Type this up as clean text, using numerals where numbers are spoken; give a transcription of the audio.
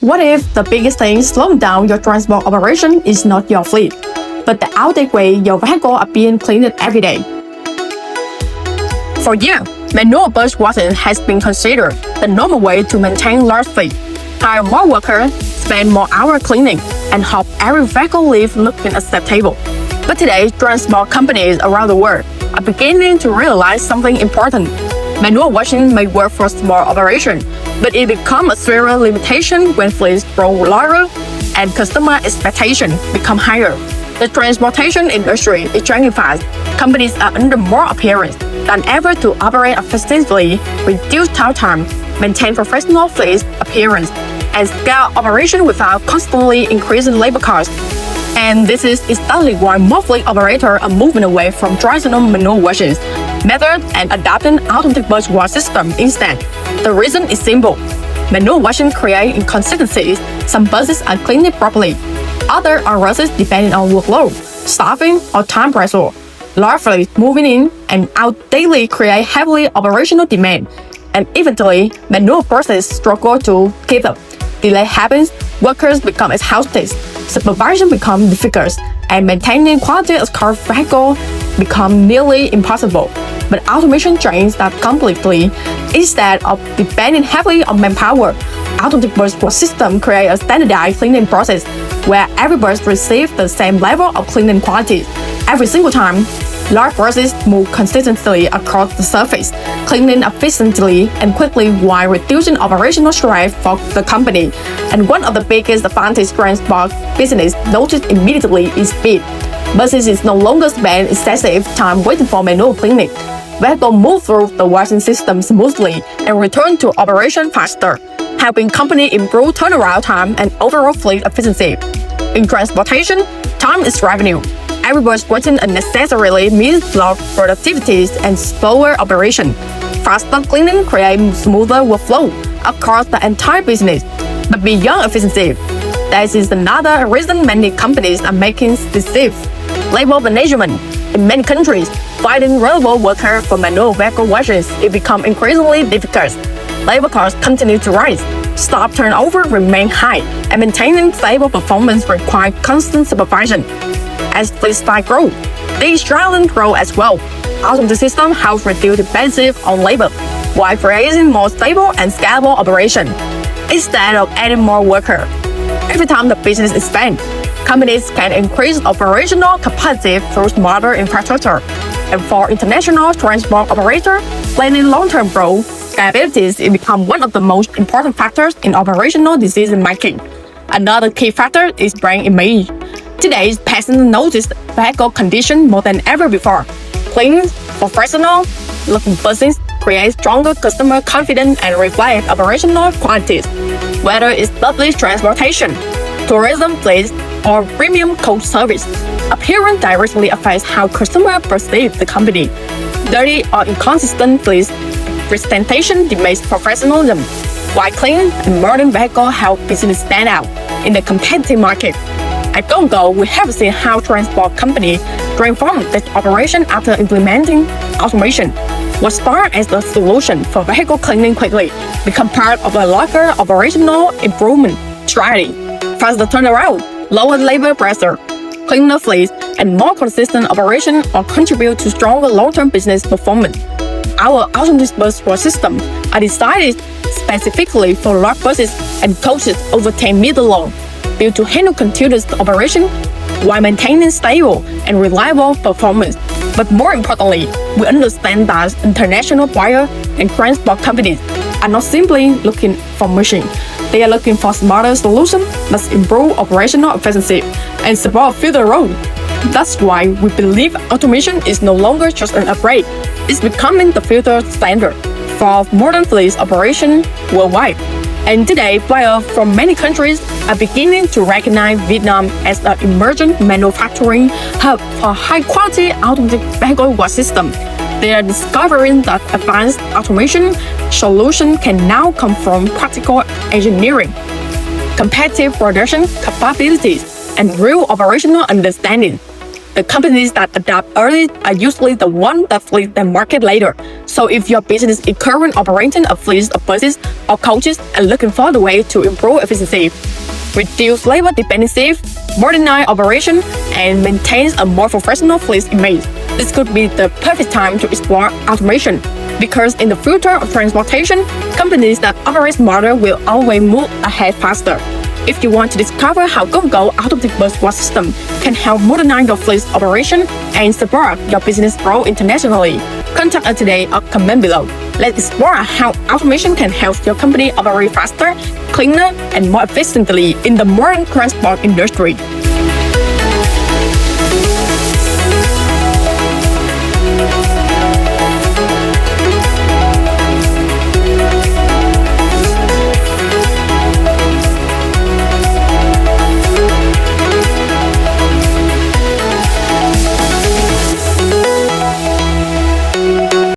What if the biggest thing slowing down your transport operation is not your fleet, but the outdated way your vehicles are being cleaned every day? For years, manual bus washing has been considered the normal way to maintain large fleet. Hire more workers, spend more hours cleaning, and hope every vehicle leaves looking acceptable. But today, transport companies around the world are beginning to realize something important. Manual washing may work for small operations, but it becomes a serious limitation when fleets grow larger and customer expectations become higher. The transportation industry is changing fast. Companies are under more appearance than ever to operate effectively, reduce tow time, maintain professional fleet appearance, and scale operation without constantly increasing labor costs. And this is exactly why more fleet operators are moving away from traditional manual washing methods and adopting automatic bus wash system instead. The reason is simple. Manual washing creates inconsistencies. Some buses are cleaned properly. Others are rushed depending on workload, staffing, or time pressure. Large fleets moving in and out daily create heavily operational demand. And eventually, manual buses struggle to keep up. Delay happens, workers become exhausted, supervision becomes difficult, and maintaining quality of car vehicle become nearly impossible. But automation changes that completely. Instead of depending heavily on manpower, automatic bus wash system create a standardized cleaning process where every bus receives the same level of cleaning quality every single time. Large buses move consistently across the surface, cleaning efficiently and quickly while reducing operational stress for the company. And one of the biggest advantages transport business noticed immediately is speed. Buses is no longer spend excessive time waiting for manual cleaning. Vehicles move through the washing system smoothly and return to operation faster, helping companies improve turnaround time and overall fleet efficiency. In transportation, time is revenue. Every bus waiting unnecessarily means low productivity and slower operation. Faster cleaning creates smoother workflow across the entire business. But beyond efficiency, there is another reason many companies are making decisions. Labor management. In many countries, finding reliable workers for manual vehicle washes is become increasingly difficult. Labor costs continue to rise. Staff turnover remains high, and maintaining stable performance requires constant supervision. As fleet size grows, these challenges grow as well. Automated system helps reduce dependency on labor, while creating more stable and scalable operation. Instead of adding more workers, every time the business expands, companies can increase operational capacity through smarter infrastructure. And for international transport operators, planning long-term growth, scalability is become one of the most important factors in operational decision-making. Another key factor is brand image. Today's passengers notice vehicle condition more than ever before. Clean, professional looking buses create stronger customer confidence and reflect operational qualities. Whether it's public transportation, tourism fleets, or premium coach service, appearance directly affects how customers perceive the company. Dirty or inconsistent fleet presentation demands professionalism, while clean and modern vehicles help business stand out in the competitive market. At Go&Go, we have seen how transport companies transform their operation after implementing automation. What started as a solution for vehicle cleaning quickly become part of a larger operational improvement strategy. Faster turnaround, lower labor pressure, cleaner fleets, and more consistent operation all contribute to stronger long-term business performance. Our automated bus wash systems are designed specifically for large buses and coaches over 10 meters long, built to handle continuous operation while maintaining stable and reliable performance. But more importantly, we understand that international buyers and transport companies are not simply looking for machines. They are looking for smarter solutions that improve operational efficiency and support future growth. That's why we believe automation is no longer just an upgrade. It's becoming the future standard for modern fleet operation worldwide. And today, players from many countries are beginning to recognize Vietnam as an emerging manufacturing hub for high-quality automatic vehicle wash systems. They are discovering that advanced automation solutions can now come from practical engineering, competitive production capabilities, and real operational understanding. The companies that adapt early are usually the ones that fleet their market later. So if your business is currently operating a fleet of buses or coaches and looking for the way to improve efficiency, reduce labor dependency, modernize operation, and maintain a more professional fleet image, this could be the perfect time to explore automation. Because in the future of transportation, companies that operate smarter will always move ahead faster. If you want to discover how Go&Go automatic bus wash system can help modernize your fleet operation and support your business grow internationally, contact us today or comment below. Let's explore how automation can help your company operate faster, cleaner, and more efficiently in the modern transport industry.